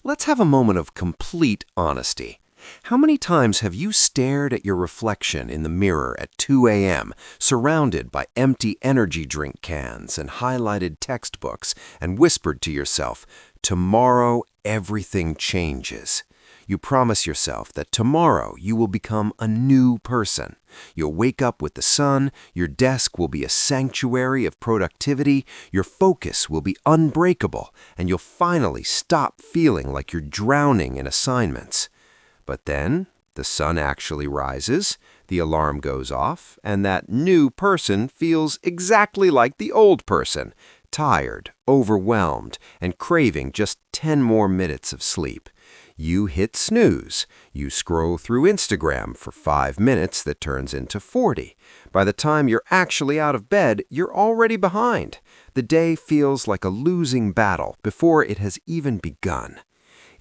Let's have a moment of complete honesty. How many times have you stared at your reflection in the mirror at 2 a.m., surrounded by empty energy drink cans and highlighted textbooks, and whispered to yourself, "Tomorrow, everything changes"? You promise yourself that tomorrow you will become a new person. You'll wake up with the sun, your desk will be a sanctuary of productivity, your focus will be unbreakable, and you'll finally stop feeling like you're drowning in assignments. But then, the sun actually rises, the alarm goes off, and that new person feels exactly like the old person, tired, overwhelmed, and craving just 10 more minutes of sleep. You hit snooze. You scroll through Instagram for 5 minutes that turns into 40. By the time you're actually out of bed, you're already behind. The day feels like a losing battle before it has even begun.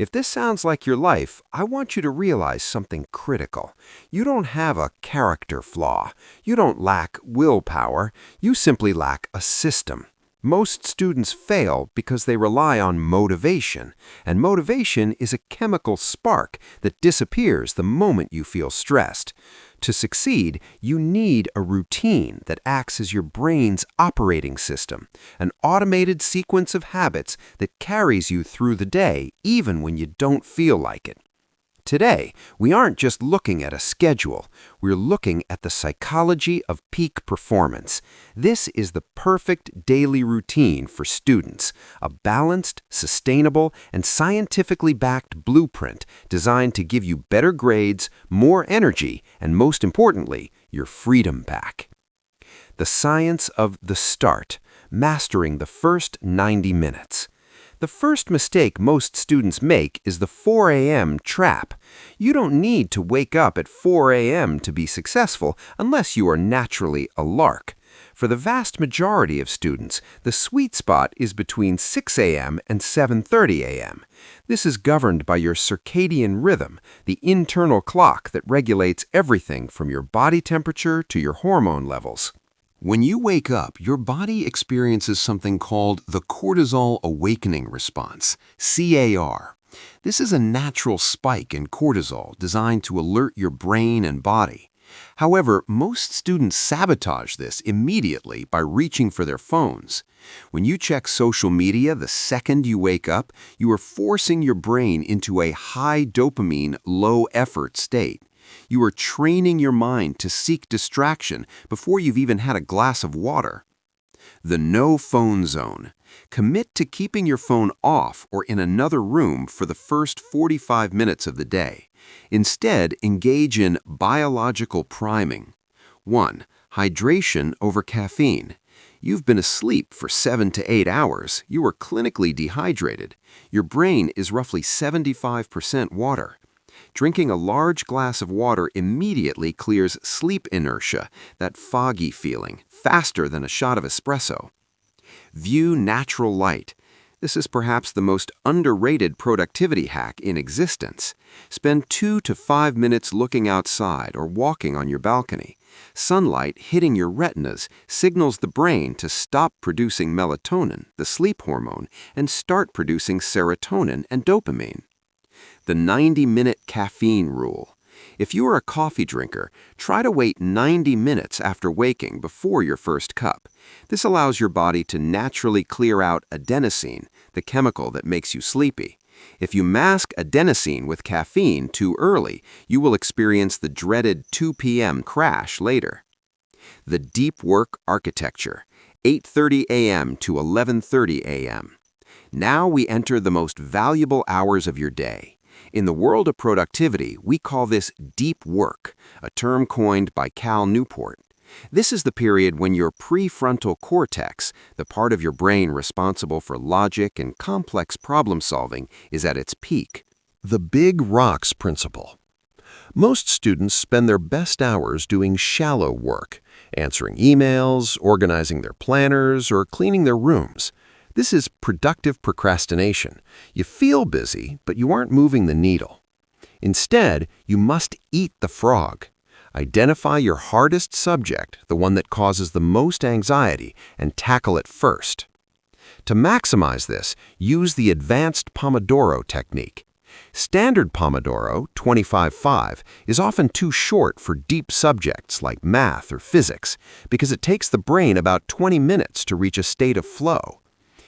If this sounds like your life, I want you to realize something critical. You don't have a character flaw. You don't lack willpower. You simply lack a system. Most students fail because they rely on motivation, and motivation is a chemical spark that disappears the moment you feel stressed. To succeed, you need a routine that acts as your brain's operating system, an automated sequence of habits that carries you through the day even when you don't feel like it. Today, we aren't just looking at a schedule, we're looking at the psychology of peak performance. This is the perfect daily routine for students, a balanced, sustainable, and scientifically backed blueprint designed to give you better grades, more energy, and most importantly, your freedom back. The science of the start, mastering the first 90 minutes. The first mistake most students make is the 4 a.m. trap. You don't need to wake up at 4 a.m. to be successful unless you are naturally a lark. For the vast majority of students, the sweet spot is between 6 a.m. and 7:30 a.m. This is governed by your circadian rhythm, the internal clock that regulates everything from your body temperature to your hormone levels. When you wake up, your body experiences something called the cortisol awakening response, CAR. This is a natural spike in cortisol designed to alert your brain and body. However, most students sabotage this immediately by reaching for their phones. When you check social media the second you wake up, you are forcing your brain into a high dopamine, low-effort state. You are training your mind to seek distraction before you've even had a glass of water. The no-phone zone. Commit to keeping your phone off or in another room for the first 45 minutes of the day. Instead, engage in biological priming. 1. Hydration over caffeine. You've been asleep for 7 to 8 hours. You are clinically dehydrated. Your brain is roughly 75% water. Drinking a large glass of water immediately clears sleep inertia, that foggy feeling, faster than a shot of espresso. View natural light. This is perhaps the most underrated productivity hack in existence. Spend 2 to 5 minutes looking outside or walking on your balcony. Sunlight hitting your retinas signals the brain to stop producing melatonin, the sleep hormone, and start producing serotonin and dopamine. The 90-minute caffeine rule. If you are a coffee drinker, try to wait 90 minutes after waking before your first cup. This allows your body to naturally clear out adenosine, the chemical that makes you sleepy. If you mask adenosine with caffeine too early, you will experience the dreaded 2 p.m. crash later. The deep work architecture, 8:30 a.m. to 11:30 a.m. Now we enter the most valuable hours of your day. In the world of productivity, we call this deep work, a term coined by Cal Newport. This is the period when your prefrontal cortex, the part of your brain responsible for logic and complex problem solving, is at its peak. The big rocks principle. Most students spend their best hours doing shallow work, answering emails, organizing their planners, or cleaning their rooms. This is productive procrastination. You feel busy, but you aren't moving the needle. Instead, you must eat the frog. Identify your hardest subject, the one that causes the most anxiety, and tackle it first. To maximize this, use the advanced Pomodoro technique. Standard Pomodoro, 25-5, is often too short for deep subjects like math or physics because it takes the brain about 20 minutes to reach a state of flow.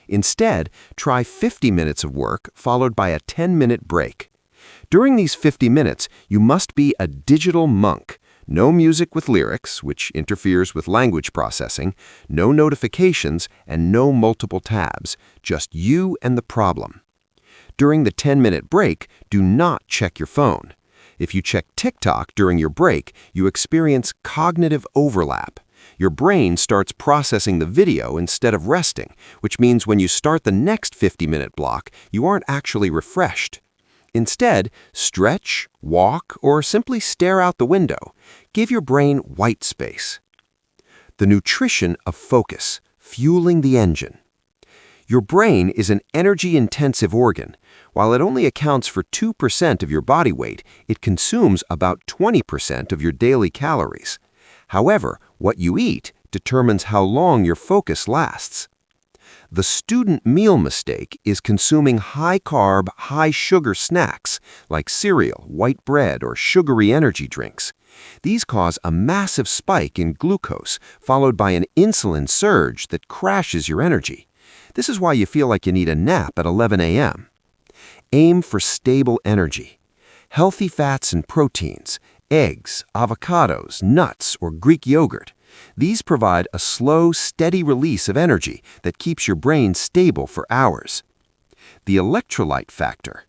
Instead, try 50 minutes of work followed by a 10-minute break. During these 50 minutes, you must be a digital monk. No music with lyrics, which interferes with language processing, no notifications, and no multiple tabs, just you and the problem. During the 10-minute break, do not check your phone. If you check TikTok during your break, you experience cognitive overlap. Your brain starts processing the video instead of resting, which means when you start the next 50-minute block, you aren't actually refreshed. Instead, stretch, walk, or simply stare out the window. Give your brain white space. The nutrition of focus, fueling the engine. Your brain is an energy-intensive organ. While it only accounts for 2% of your body weight, it consumes about 20% of your daily calories. However, what you eat determines how long your focus lasts. The student meal mistake is consuming high-carb, high-sugar snacks like cereal, white bread, or sugary energy drinks. These cause a massive spike in glucose, followed by an insulin surge that crashes your energy. This is why you feel like you need a nap at 11 a.m. Aim for stable energy. Healthy fats and proteins, eggs, avocados, nuts, or Greek yogurt. These provide a slow, steady release of energy that keeps your brain stable for hours. The electrolyte factor.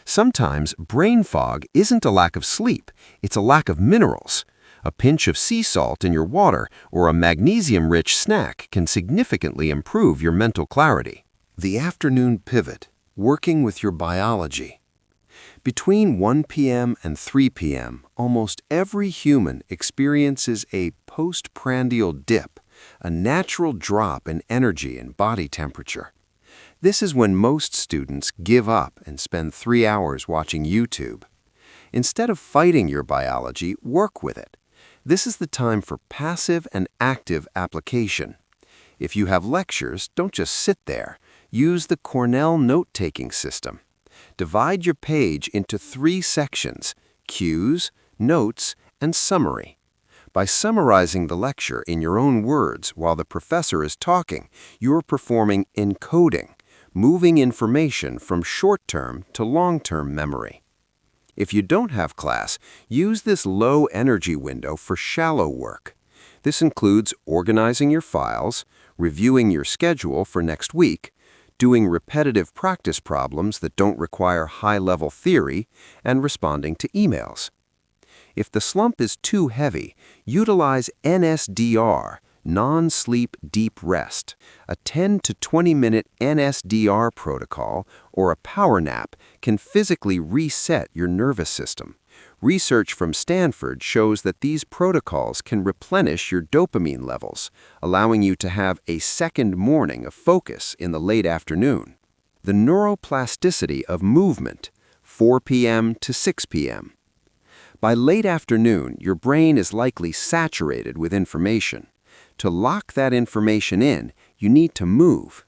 Sometimes brain fog isn't a lack of sleep, it's a lack of minerals. A pinch of sea salt in your water or a magnesium-rich snack can significantly improve your mental clarity. The afternoon pivot, working with your biology. Between 1 p.m. and 3 p.m., almost every human experiences a postprandial dip, a natural drop in energy and body temperature. This is when most students give up and spend 3 hours watching YouTube. Instead of fighting your biology, work with it. This is the time for passive and active application. If you have lectures, don't just sit there. Use the Cornell note-taking system. Divide your page into 3 sections: cues, notes, and summary. By summarizing the lecture in your own words while the professor is talking, you are performing encoding, moving information from short-term to long-term memory. If you don't have class, use this low energy window for shallow work. This includes organizing your files, reviewing your schedule for next week, doing repetitive practice problems that don't require high-level theory, and responding to emails. If the slump is too heavy, utilize NSDR, non-sleep deep rest. A 10 to 20-minute NSDR protocol or a power nap can physically reset your nervous system. Research from Stanford shows that these protocols can replenish your dopamine levels, allowing you to have a second morning of focus in the late afternoon. The neuroplasticity of movement, 4 p.m. to 6 p.m. By late afternoon, your brain is likely saturated with information. To lock that information in, you need to move.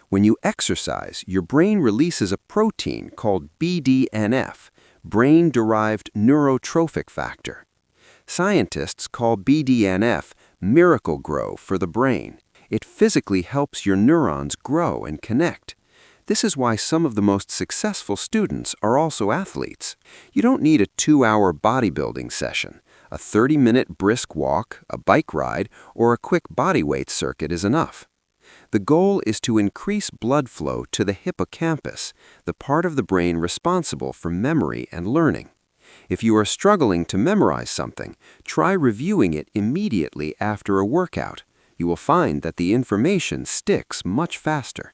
When you exercise, your brain releases a protein called BDNF, brain-derived neurotrophic factor. Scientists call BDNF miracle grow for the brain. It physically helps your neurons grow and connect. This is why some of the most successful students are also athletes. You don't need a 2-hour bodybuilding session. A 30-minute brisk walk, a bike ride, or a quick bodyweight circuit is enough. The goal is to increase blood flow to the hippocampus, the part of the brain responsible for memory and learning. If you are struggling to memorize something, try reviewing it immediately after a workout. You will find that the information sticks much faster.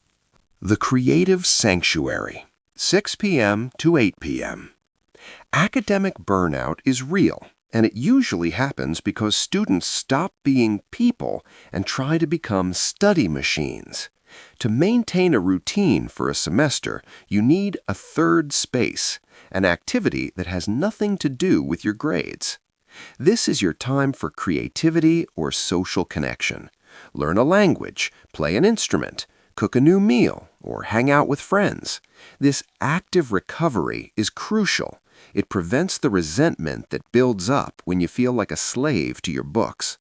The creative sanctuary, 6 p.m. to 8 p.m. Academic burnout is real, and it usually happens because students stop being people and try to become study machines. To maintain a routine for a semester, you need a third space, an activity that has nothing to do with your grades. This is your time for creativity or social connection. Learn a language, play an instrument, cook a new meal, or hang out with friends. This active recovery is crucial. It prevents the resentment that builds up when you feel like a slave to your books.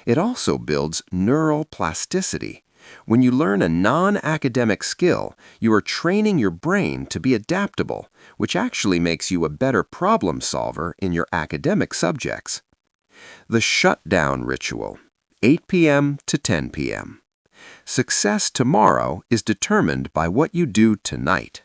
It also builds neural plasticity. When you learn a non-academic skill, you are training your brain to be adaptable, which actually makes you a better problem solver in your academic subjects. The shutdown ritual, 8 p.m. to 10 p.m. Success tomorrow is determined by what you do tonight.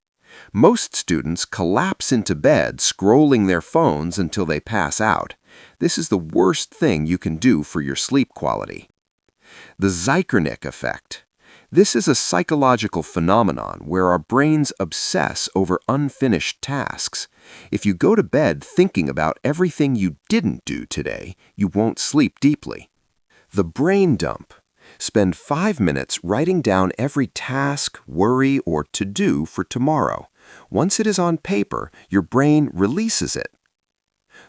Most students collapse into bed scrolling their phones until they pass out. This is the worst thing you can do for your sleep quality. The Zeigarnik effect. This is a psychological phenomenon where our brains obsess over unfinished tasks. If you go to bed thinking about everything you didn't do today, you won't sleep deeply. The brain dump. Spend 5 minutes writing down every task, worry, or to-do for tomorrow. Once it is on paper, your brain releases it.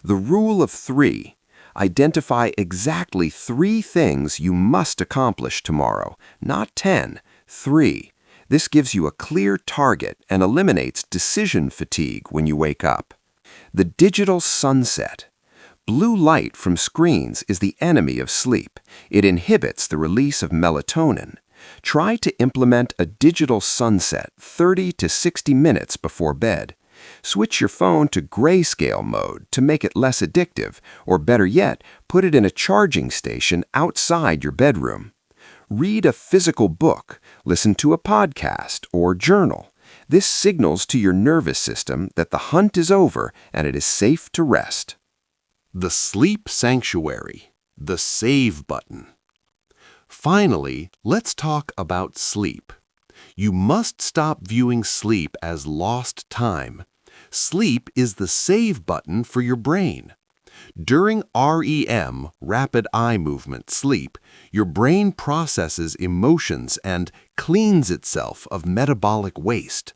The rule of 3. Identify exactly 3 things you must accomplish tomorrow, not 10, 3. This gives you a clear target and eliminates decision fatigue when you wake up. The digital sunset. Blue light from screens is the enemy of sleep. It inhibits the release of melatonin. Try to implement a digital sunset 30 to 60 minutes before bed. Switch your phone to grayscale mode to make it less addictive, or better yet, put it in a charging station outside your bedroom. Read a physical book, listen to a podcast, or journal. This signals to your nervous system that the hunt is over and it is safe to rest. The sleep sanctuary, the save button. Finally, let's talk about sleep. You must stop viewing sleep as lost time. Sleep is the save button for your brain. During REM, rapid eye movement sleep, your brain processes emotions and cleans itself of metabolic waste.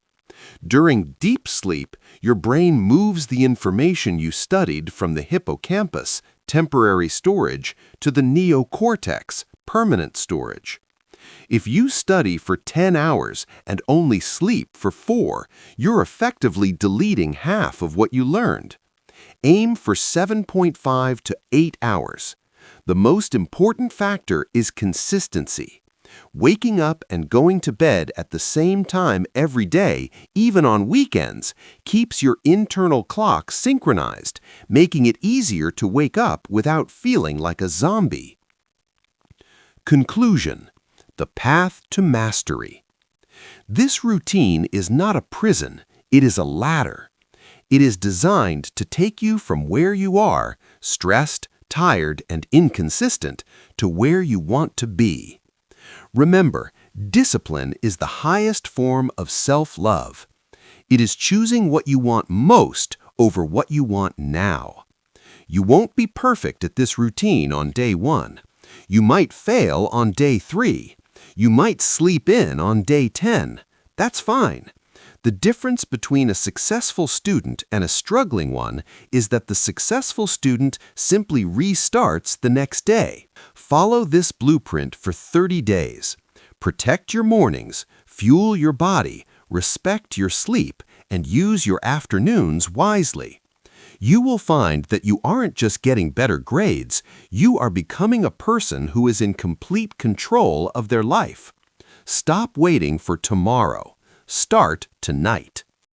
During deep sleep, your brain moves the information you studied from the hippocampus, temporary storage, to the neocortex, permanent storage. If you study for 10 hours and only sleep for 4, you're effectively deleting half of what you learned. Aim for 7.5 to 8 hours. The most important factor is consistency. Waking up and going to bed at the same time every day, even on weekends, keeps your internal clock synchronized, making it easier to wake up without feeling like a zombie. Conclusion: the path to mastery. This routine is not a prison, it is a ladder. It is designed to take you from where you are, stressed, tired, and inconsistent, to where you want to be. Remember, discipline is the highest form of self-love. It is choosing what you want most over what you want now. You won't be perfect at this routine on day 1. You might fail on day 3. You might sleep in on day 10. That's fine. The difference between a successful student and a struggling one is that the successful student simply restarts the next day. Follow this blueprint for 30 days. Protect your mornings, fuel your body, respect your sleep, and use your afternoons wisely. You will find that you aren't just getting better grades, you are becoming a person who is in complete control of their life. Stop waiting for tomorrow. Start tonight.